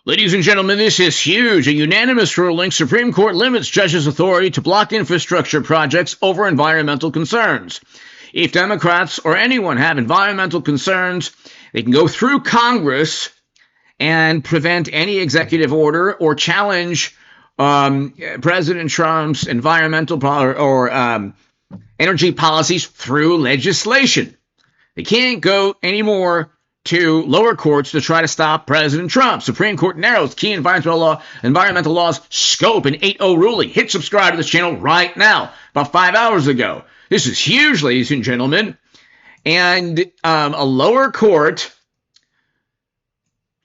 Ladies and gentlemen, this is huge. A unanimous ruling. Supreme Court limits judges' authority to block infrastructure projects over environmental concerns. If Democrats or anyone have environmental concerns, they can go through Congress and prevent any executive order or challenge President Trump's environmental or energy policies through legislation. They can't go anymore to lower courts to try to stop President Trump. Supreme Court narrows key environmental law's scope in 8-0 ruling. Hit subscribe to this channel right now, about 5 hours ago. This is huge, ladies and gentlemen. And a lower court,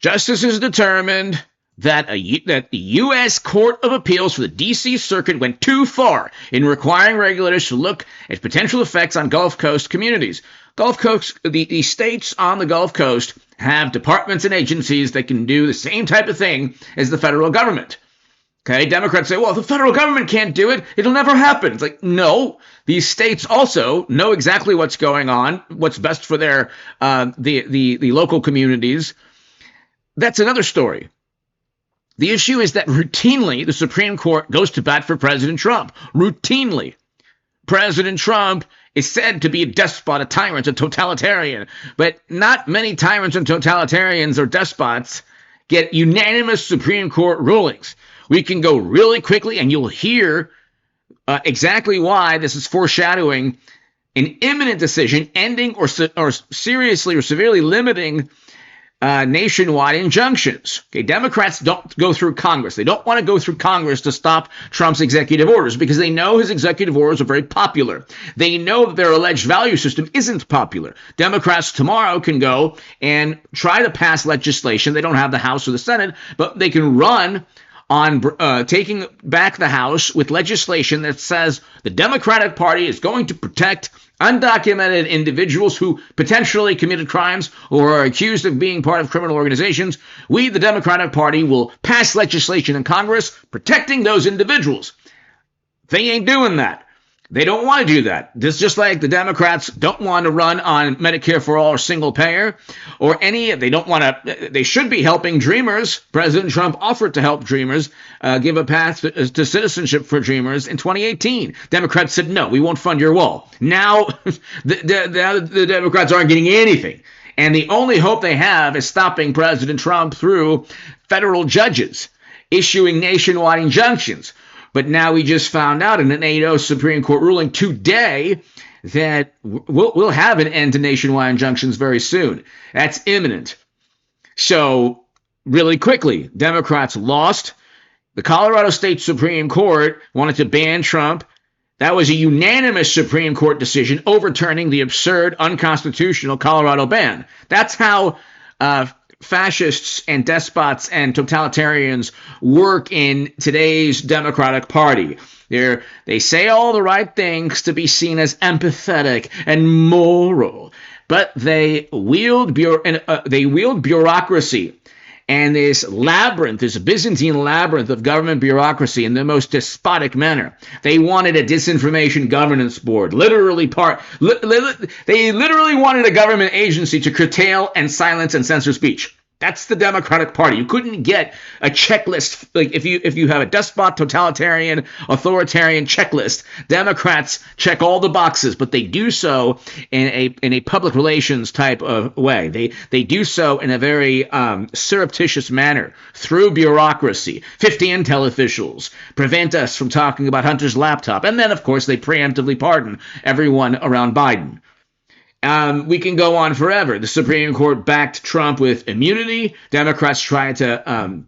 justices determined that the U.S. Court of Appeals for the D.C. Circuit went too far in requiring regulators to look at potential effects on Gulf Coast communities. Gulf Coast, the states on the Gulf Coast have departments and agencies that can do the same type of thing as the federal government. Okay, Democrats say, well, if the federal government can't do it, it'll never happen. It's like, no, these states also know exactly what's going on, what's best for their the local communities. That's another story. The issue is that routinely the Supreme Court goes to bat for President Trump. Routinely. President Trump is said to be a despot, a tyrant, a totalitarian. But not many tyrants and totalitarians or despots get unanimous Supreme Court rulings. We can go really quickly, and you'll hear exactly why this is foreshadowing an imminent decision ending or seriously or severely limiting nationwide injunctions. Okay, Democrats don't go through Congress. They don't want to go through Congress to stop Trump's executive orders because they know his executive orders are very popular. They know that their alleged value system isn't popular. Democrats tomorrow can go and try to pass legislation. They don't have the House or the Senate, but they can run on taking back the House with legislation that says the Democratic Party is going to protect undocumented individuals who potentially committed crimes or are accused of being part of criminal organizations. We, the Democratic Party, will pass legislation in Congress protecting those individuals. They ain't doing that. They don't want to do that. This just like the Democrats don't want to run on Medicare for all or single payer or any. They don't want to. They should be helping Dreamers. President Trump offered to help Dreamers, give a path to citizenship for Dreamers in 2018. Democrats said no, we won't fund your wall. Now the Democrats aren't getting anything, and the only hope they have is stopping President Trump through federal judges issuing nationwide injunctions. But now we just found out in an 8-0 Supreme Court ruling today that we'll have an end to nationwide injunctions very soon. That's imminent. So really quickly, Democrats lost. The Colorado State Supreme Court wanted to ban Trump. That was a unanimous Supreme Court decision overturning the absurd, unconstitutional Colorado ban. That's how fascists and despots and totalitarians work in today's Democratic Party. They say all the right things to be seen as empathetic and moral, but they wield bureaucracy and this labyrinth, this Byzantine labyrinth of government bureaucracy in the most despotic manner. They wanted a disinformation governance board. They literally wanted a government agency to curtail and silence and censor speech. That's the Democratic Party. You couldn't get a checklist. Like if you have a despot, totalitarian, authoritarian checklist, Democrats check all the boxes, but they do so in a public relations type of way. They do so in a very surreptitious manner through bureaucracy. 50 intel officials prevent us from talking about Hunter's laptop, and then of course they preemptively pardon everyone around Biden. We can go on forever. The Supreme Court backed Trump with immunity. Democrats tried to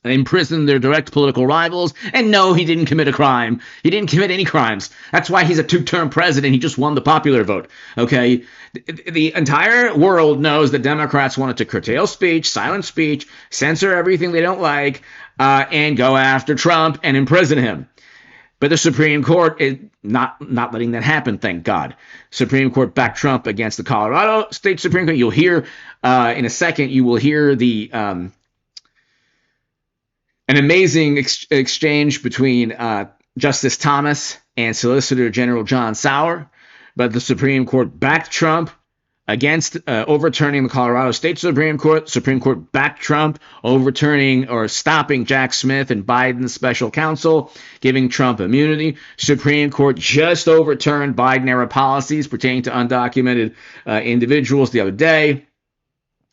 imprison their direct political rivals. And no, he didn't commit a crime. He didn't commit any crimes. That's why he's a two-term president. He just won the popular vote. Okay? The entire world knows that Democrats wanted to curtail speech, silence speech, censor everything they don't like, and go after Trump and imprison him. But the Supreme Court is not letting that happen, thank God. Supreme Court backed Trump against the Colorado State Supreme Court. You'll hear in a second, you will hear the an amazing exchange between Justice Thomas and Solicitor General John Sauer. But the Supreme Court backed Trump against overturning the Colorado State Supreme Court. Supreme Court backed Trump, overturning or stopping Jack Smith and Biden's special counsel, giving Trump immunity. Supreme Court just overturned Biden-era policies pertaining to undocumented individuals the other day.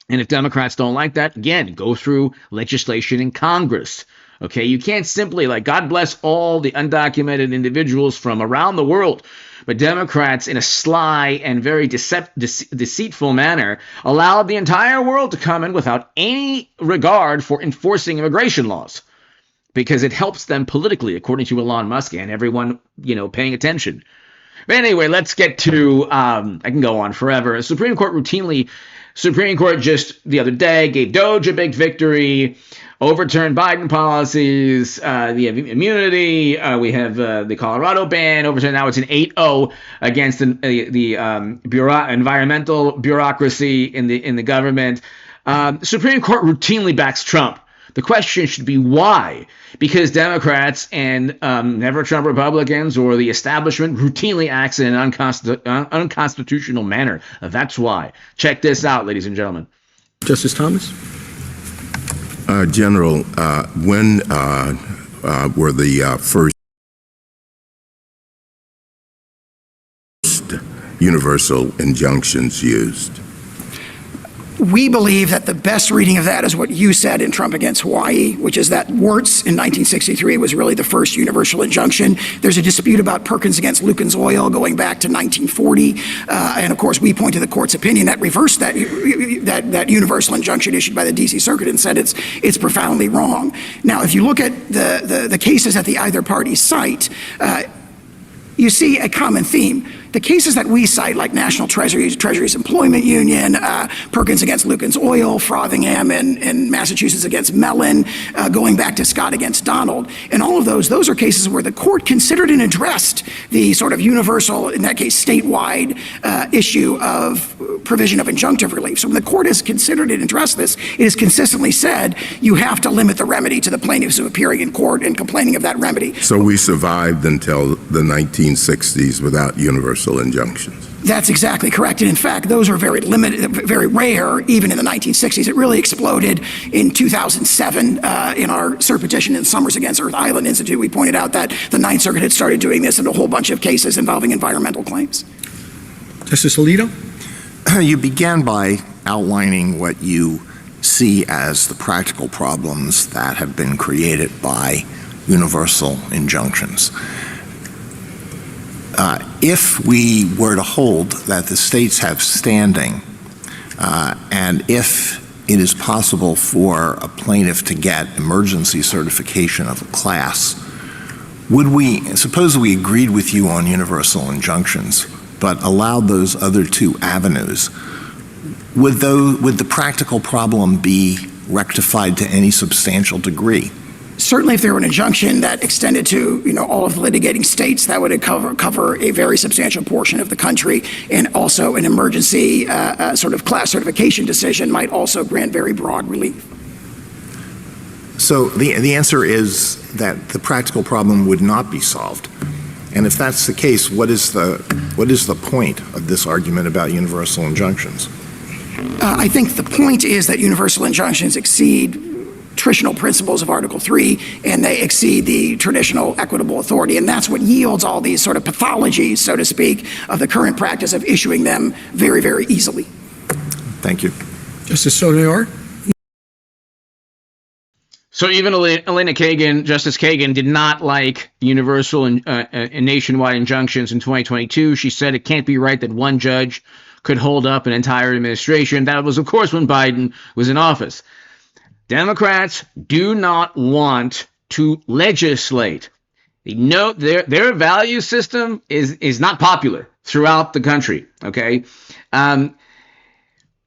And if Democrats don't like that, again, go through legislation in Congress. Okay, you can't simply, like, God bless all the undocumented individuals from around the world, but Democrats, in a sly and very deceitful manner, allowed the entire world to come in without any regard for enforcing immigration laws, because it helps them politically, according to Elon Musk and everyone, paying attention. But anyway, let's get to, I can go on forever. Supreme Court just the other day gave Doge a big victory, overturned Biden policies, the immunity. We have the Colorado ban overturned. Now it's an 8-0 against the environmental bureaucracy in the government. Supreme Court routinely backs Trump. The question should be why? Because Democrats and never Trump Republicans or the establishment routinely acts in an unconstitutional manner. That's why. Check this out, ladies and gentlemen. Justice Thomas? General, when were the first universal injunctions used? We believe that the best reading of that is what you said in Trump against Hawaii, which is that Wirtz in 1963 was really the first universal injunction. There's a dispute about Perkins against Lucan's Oil going back to 1940. And of course, we point to the court's opinion that reversed that universal injunction issued by the D.C. Circuit and said it's profoundly wrong. Now, if you look at the cases that the either party cite, you see a common theme. The cases that we cite, like National Treasury's Employment Union, Perkins against Lucan's Oil, Frothingham in Massachusetts against Mellon, going back to Scott against Donald, and all of those are cases where the court considered and addressed the sort of universal, in that case, statewide issue of provision of injunctive relief. So when the court has considered and addressed this, it has consistently said you have to limit the remedy to the plaintiffs who appearing in court and complaining of that remedy. So we survived until the 1960s without universal injunctions. That's exactly correct. And in fact, those are very limited, very rare, even in the 1960s. It really exploded in 2007 in our cert petition in Summers against Earth Island Institute. We pointed out that the Ninth Circuit had started doing this in a whole bunch of cases involving environmental claims. Justice Alito? You began by outlining what you see as the practical problems that have been created by universal injunctions. If we were to hold that the states have standing, and if it is possible for a plaintiff to get emergency certification of a class, suppose we agreed with you on universal injunctions, but allowed those other two avenues, would the practical problem be rectified to any substantial degree? Certainly, if there were an injunction that extended to, all of the litigating states, that would cover a very substantial portion of the country, and also an emergency sort of class certification decision might also grant very broad relief. So the answer is that the practical problem would not be solved. And if that's the case, what is the point of this argument about universal injunctions? I think the point is that universal injunctions exceed traditional principles of Article 3, and they exceed the traditional equitable authority. And that's what yields all these sort of pathologies, so to speak, of the current practice of issuing them very, very easily. Thank you. Justice Sotomayor? So even Justice Kagan did not like universal and nationwide injunctions in 2022. She said it can't be right that one judge could hold up an entire administration. That was, of course, when Biden was in office. Democrats do not want to legislate. They know their value system is not popular throughout the country. Okay,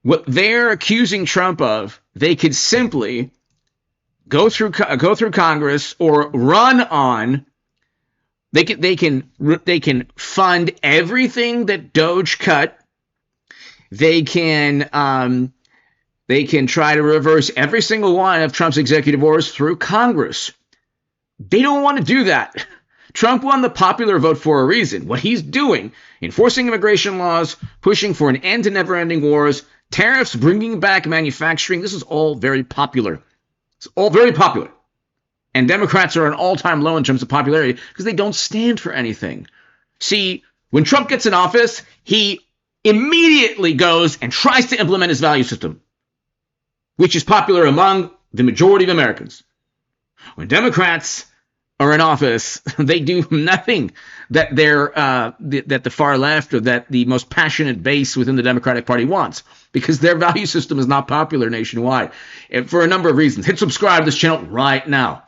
what they're accusing Trump of, they could simply go through Congress or run on. They can fund everything that Doge cut. They can try to reverse every single one of Trump's executive orders through Congress. They don't want to do that. Trump won the popular vote for a reason. What he's doing, enforcing immigration laws, pushing for an end to never-ending wars, tariffs, bringing back manufacturing, this is all very popular. It's all very popular. And Democrats are at an all-time low in terms of popularity because they don't stand for anything. See, when Trump gets in office, he immediately goes and tries to implement his value system, which is popular among the majority of Americans. When Democrats are in office, they do nothing that that the far left or that the most passionate base within the Democratic Party wants, because their value system is not popular nationwide, and for a number of reasons. Hit subscribe to this channel right now.